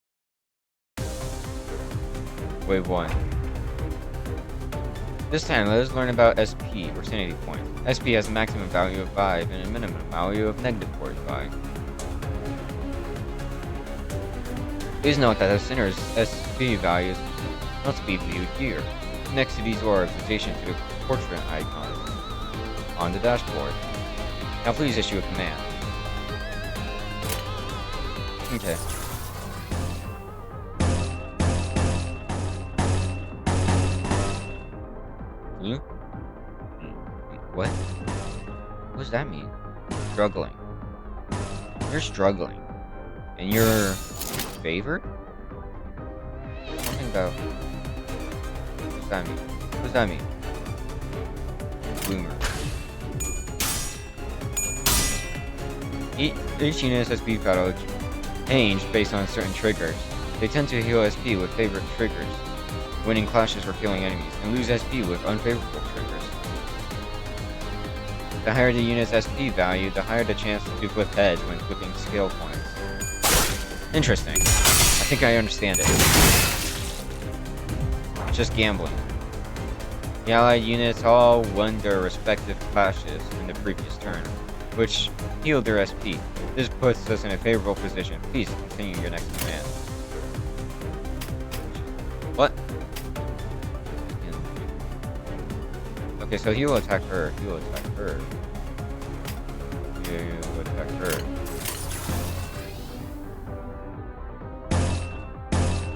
Wave 1. This time, let us learn about SP, or sanity points. SP has a maximum value of 5 and a minimum value of -45. Please note that the sinner's SP value is not to be viewed here. Next to these orbs, adjacent to the portrait icon on the dashboard. Now please issue a command. Okay. What? What does that mean? Struggling. You're struggling. And you're favored? Something about... What does that mean? What does that mean? Bloomer. Each unit's SP value change based on certain triggers. They tend to heal SP with favorite triggers, winning clashes or killing enemies, and lose SP with unfavorable triggers. The higher the unit's SP value, the higher the chance to flip heads when flipping skill points. Interesting. I think I understand it. Just gambling. The allied units all won their respective clashes in the previous turn, which healed their SP. This puts us in a favorable position. Please continue your next command. What? Okay, so he will attack her. He will attack her. He will attack her.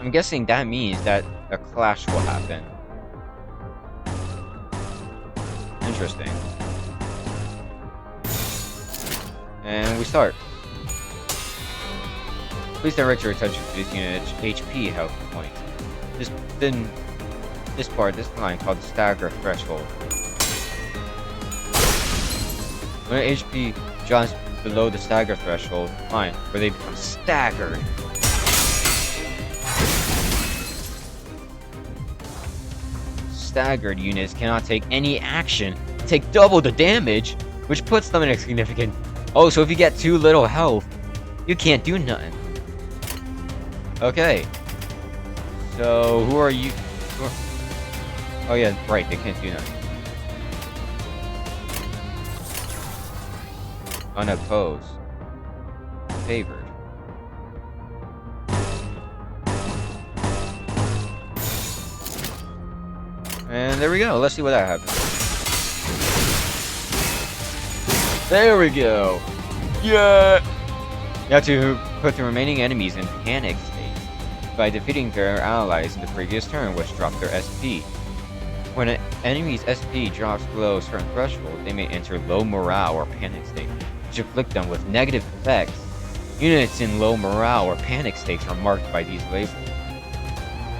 I'm guessing that means that a clash will happen. Interesting. And we start. Please direct your attention to this unit's HP health point. This line called the stagger threshold. When HP drops below the stagger threshold line, where they become staggered. Staggered units cannot take any action, take double the damage, which puts them in a significant... Oh, so if you get too little health, you can't do nothing. Okay. So, who are you? Oh yeah, right, they can't do nothing. Unopposed. Favored. And there we go. Let's see what that happens. There we go. Yeah. You have to put the remaining enemies in panic state by defeating their allies in the previous turn, which dropped their SP. When an enemy's SP drops below a certain threshold, they may enter low morale or panic state, which afflict them with negative effects. Units in low morale or panic states are marked by these labels.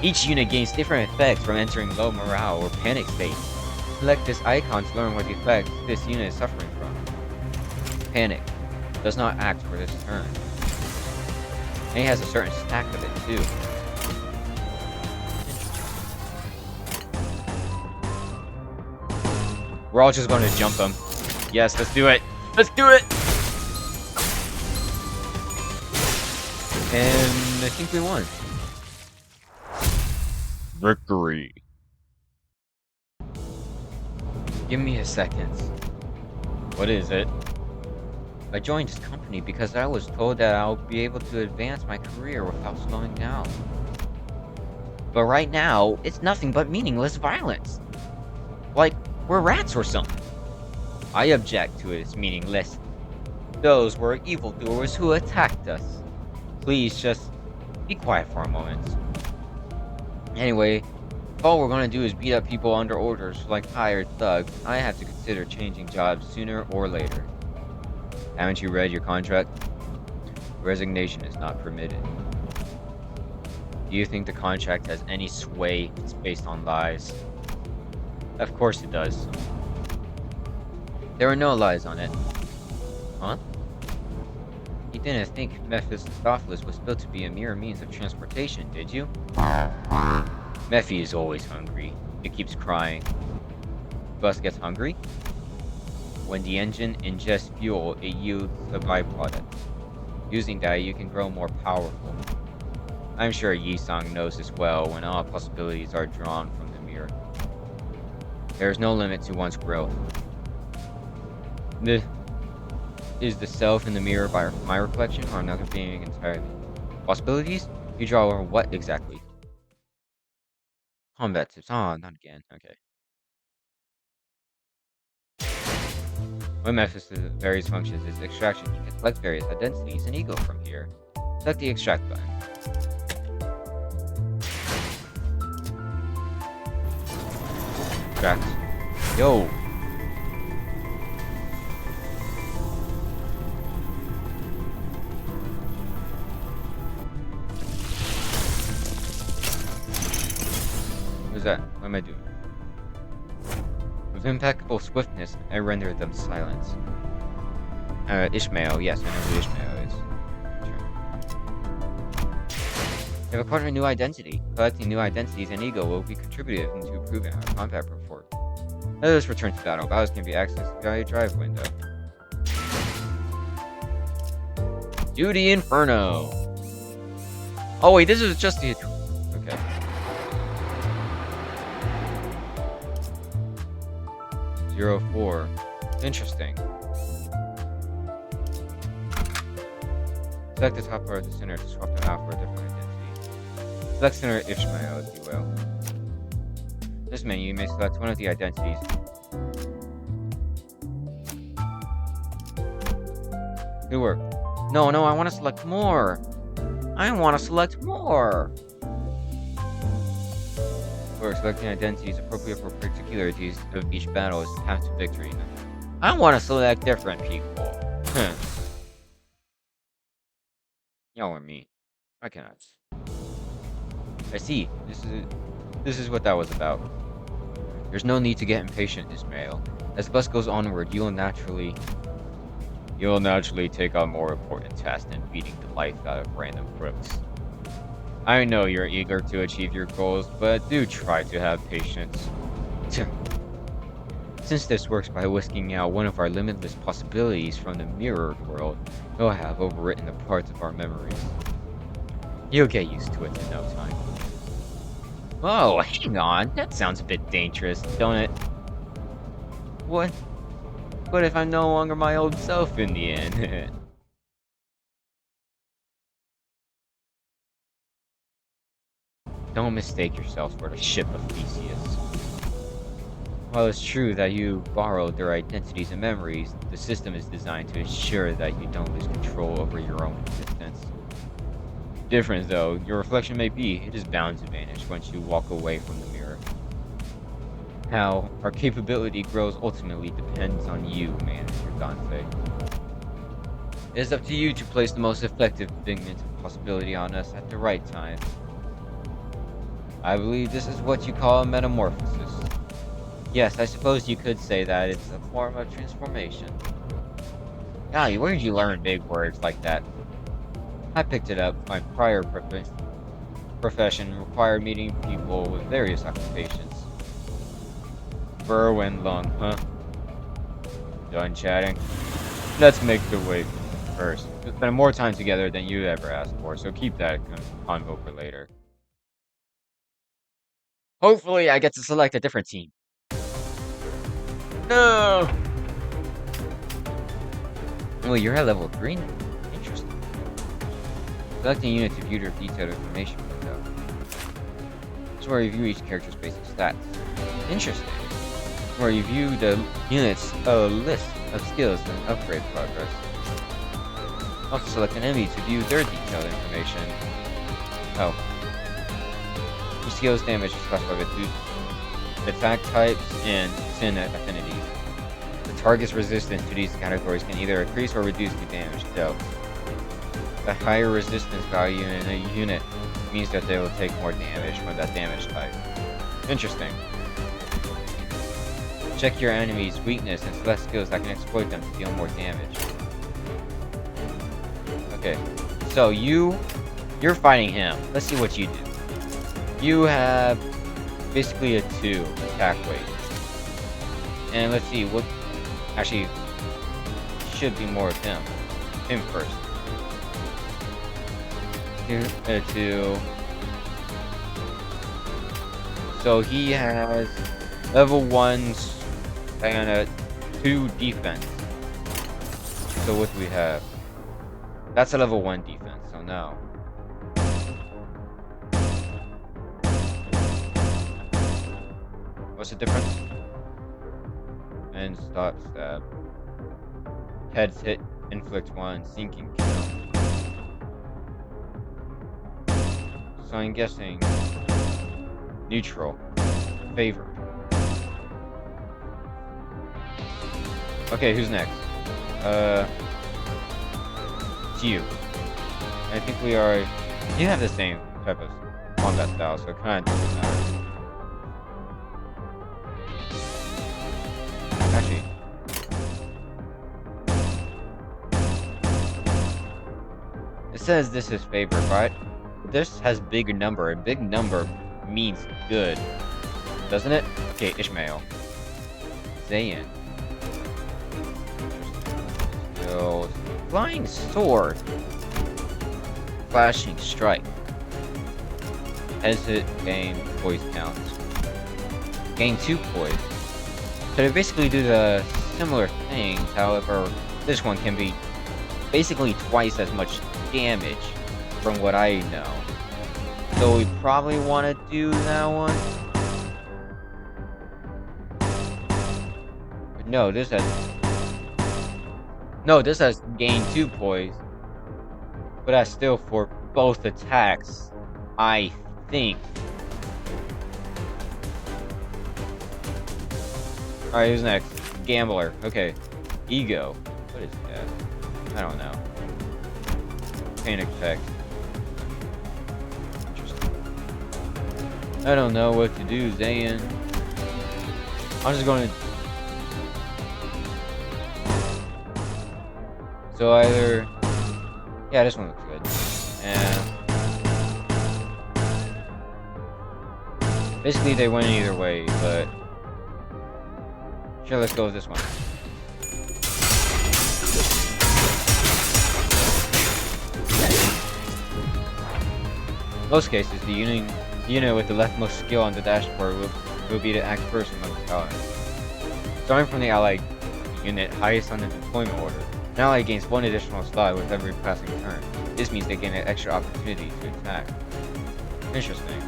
Each unit gains different effects from entering low morale or panic state. Select this icon to learn what effects this unit is suffering from. Panic. Does not act for this turn. And he has a certain stack of it too. We're all just going to jump them. Yes, let's do it. Let's do it! And I think we won. Victory. Give me a second. What is it? I joined this company because I was told that I'll be able to advance my career without slowing down. But right now, it's nothing but meaningless violence. Like, we're rats or something. I object to it as meaningless. Those were evildoers who attacked us. Please just be quiet for a moment. Anyway, if all we're gonna do is beat up people under orders like hired thugs, I have to consider changing jobs sooner or later. Haven't you read your contract? Resignation is not permitted. Do you think the contract has any sway if it's based on lies? Of course it does. There were no lies on it. Huh? You didn't think Mephistopheles was built to be a mere means of transportation, did you? Mephi is always hungry. He keeps crying. Bus gets hungry? When the engine ingests fuel, it yields a byproduct. Using that, you can grow more powerful. I'm sure Yisang knows this well when all possibilities are drawn from the mirror. There is no limit to one's growth. Is the self in the mirror by my reflection or another being entirely? Possibilities? You draw over what exactly? Combat tips. Oh, not again. Okay. One method to various functions is extraction. You can select various identities and ego from here. Select the extract button. Extract. Yo! What is that? What am I doing? With impeccable swiftness, I render them silent. Ishmael. Yes, I know who Ishmael is. Sure. You have acquired a new identity. Collecting new identities and ego will be contributive into improving our combat performance. Let us return to battle. Battles can be accessed via a drive window. Duty Inferno! Oh wait, this is just the... Okay. Zero 04. Interesting. Select the top part of the center to swap them out for a different identity. Select center Ishmael, if you will. This menu, you may select one of the identities. Good work. No, I want to select more. I want to select more. Or selecting identities appropriate for particularities of each battle is the path to victory. I want to select different people. Y'all are mean. I cannot. I see. This is what that was about. There's no need to get impatient, Ismail. As the bus goes onward, you'll naturally take on more important tasks than beating the life out of random crooks. I know you're eager to achieve your goals, but do try to have patience. Since this works by whisking out one of our limitless possibilities from the mirrored world, we'll have overwritten the parts of our memories. You'll get used to it in no time. Oh, hang on. That sounds a bit dangerous, don't it? What if I'm no longer my old self in the end? Don't mistake yourself for the ship of Theseus. While it's true that you borrowed their identities and memories, the system is designed to ensure that you don't lose control over your own existence. Different though your reflection may be, it is bound to vanish once you walk away from the mirror. How our capability grows ultimately depends on you, Manager Dante. It is up to you to place the most effective figment of possibility on us at the right time. I believe this is what you call a metamorphosis. Yes, I suppose you could say that it's a form of transformation. Golly, where did you learn big words like that? I picked it up. My prior profession required meeting people with various occupations. Berwin Lung, huh? Done chatting? Let's make the way first. We'll spend more time together than you ever asked for, so keep that convo for later. Hopefully I get to select a different team. No! Oh, you're at level 3 now. Interesting. Selecting unit to view their detailed information window. This is where you view each character's basic stats. Interesting. Where you view the unit's list of skills and upgrade progress. Also select an enemy to view their detailed information. Oh. Each skill's damage is classified with attack types and sin affinities. The target's resistance to these categories can either increase or reduce the damage dealt. The higher resistance value in a unit means that they will take more damage from that damage type. Interesting. Check your enemy's weakness and select skills that can exploit them to deal more damage. Okay, so you're fighting him. Let's see what you do. You have basically a 2 attack weight. And let's see, what Actually, should be more of him. Him first. Two. So he has level 1's and a 2 defense. So what do we have? That's a level 1 defense, so no. What's the difference? And stop stab. Heads hit, inflict 1, sinking kill. So I'm guessing neutral, favored. Okay, who's next? It's you. I think we are. You have the same type of combat style, so it kind of doesn't matter. Actually, it says this is favored, right? This has big number, and big number means good, doesn't it? Okay, Ishmael. Zayn. So, flying sword. Flashing strike. Hesitate, gain, poise counts. Gain 2 poise. So they basically do the similar things, however, this one can be basically twice as much damage from what I know. So we probably want to do that one. But no, this has gained 2 poise. But that's still for both attacks, I think. Alright, who's next? Gambler. Okay. Ego. What is that? I don't know. Panic effect. I don't know what to do, Zayn. I'm just going to... So either... Yeah, this one looks good. And... basically, they went either way, but... Sure, let's go with this one. In most cases, the unit with the leftmost skill on the dashboard will be the act first among the allies. Starting from the allied unit highest on the deployment order, an ally gains 1 additional slot with every passing turn. This means they gain an extra opportunity to attack. Interesting.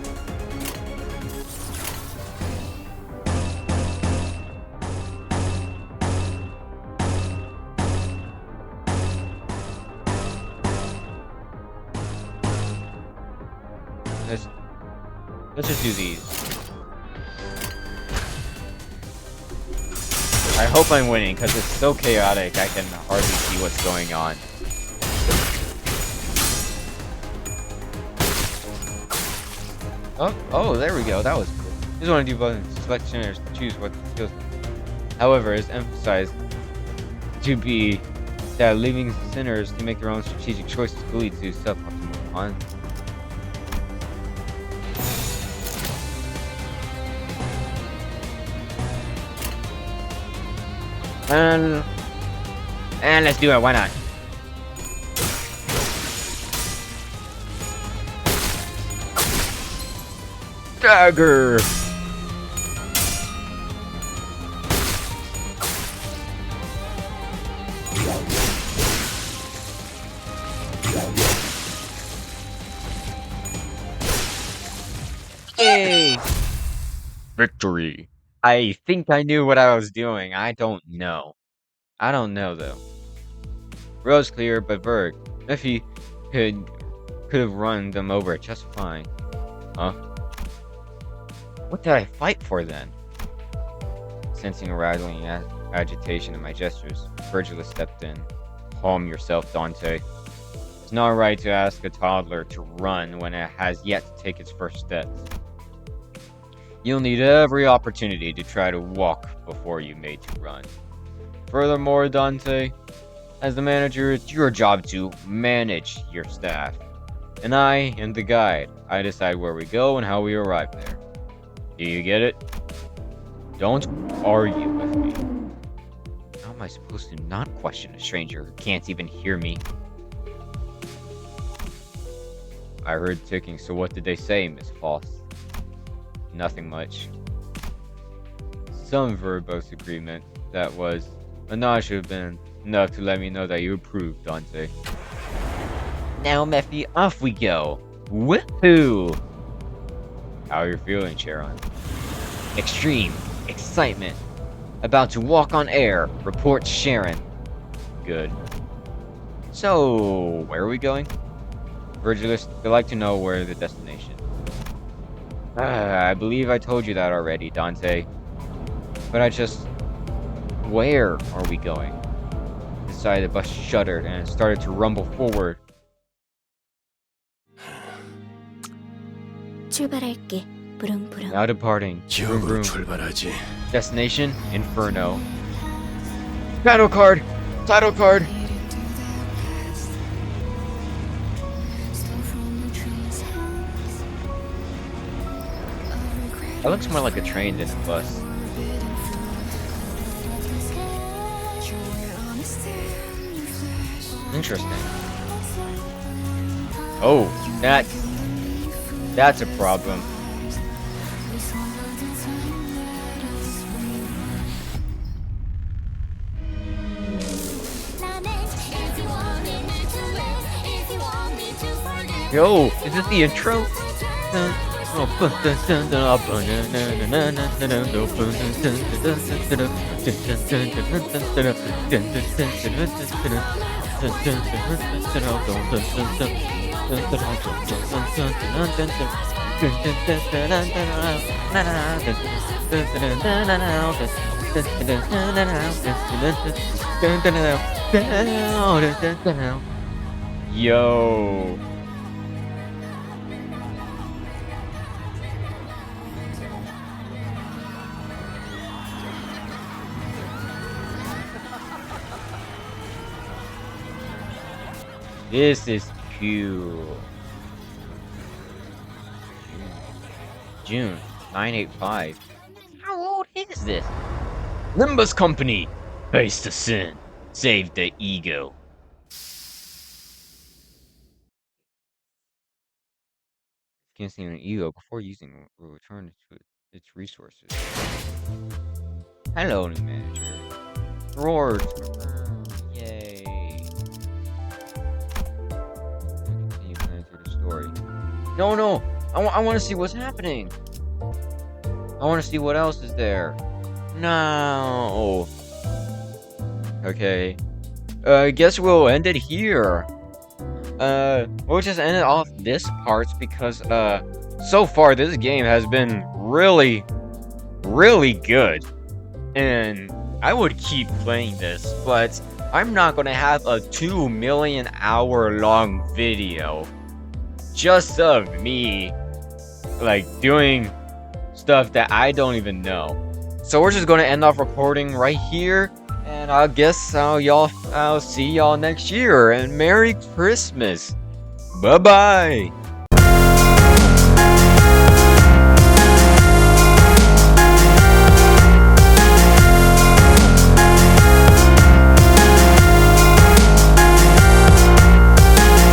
Let's just do these. I hope I'm winning, because it's so chaotic I can hardly see what's going on. Oh, there we go, that was cool. Just want to do buttons, select sinners to choose what skills. However, it's emphasized to be that leaving sinners to make their own strategic choices could lead to suboptimal content. And let's do it, why not? Dagger! Yay! Victory! I think I knew what I was doing. I don't know. I don't know, though. Road's clear, but Berg, if he could have run them over just fine. Huh? What did I fight for, then? Sensing a rattling agitation in my gestures, Virgilus stepped in. Calm yourself, Dante. It's not right to ask a toddler to run when it has yet to take its first steps. You'll need every opportunity to try to walk before you made to run. Furthermore, Dante, as the manager, it's your job to manage your staff. And I am the guide. I decide where we go and how we arrive there. Do you get it? Don't argue with me. am I supposed to not question a stranger who can't even hear me? I heard ticking, so what did they say, Miss Foss? Nothing much. Some verbose agreement, that was. But now should have been enough to let me know that you approved, Dante. Now, Mephi, off we go! Woohoo! How are you feeling, Sharon? Extreme excitement. About to walk on air, reports Sharon. Good. So, where are we going? Virgilist, they'd like to know where the destination. I believe I told you that already, Dante. But where are we going? Inside the bus shuddered and started to rumble forward. 출발할게. 부릉부릉. Now departing. Vroom, vroom. 출발하지. Destination, Inferno. Title card! Title card! That looks more like a train than a bus. Interesting. Oh, that's a problem. Yo, is this the intro? Yo. This is cool. June 985. How old is this? Limbus Company. Face the sin. Save the ego. Canceling an ego before using it will return to its resources. Hello, new manager. Roars. Yay. Continue playing through the story. No. I want to see what's happening. I want to see what else is there. No. Okay. I guess we'll end it here. We'll just end it off this part because, so far this game has been really, really good. And I would keep playing this, but I'm not gonna have a 2 million hour long video just of me, like, doing stuff that I don't even know. So we're just gonna end off recording right here. And I guess I'll see y'all next year, and Merry Christmas. Bye-bye.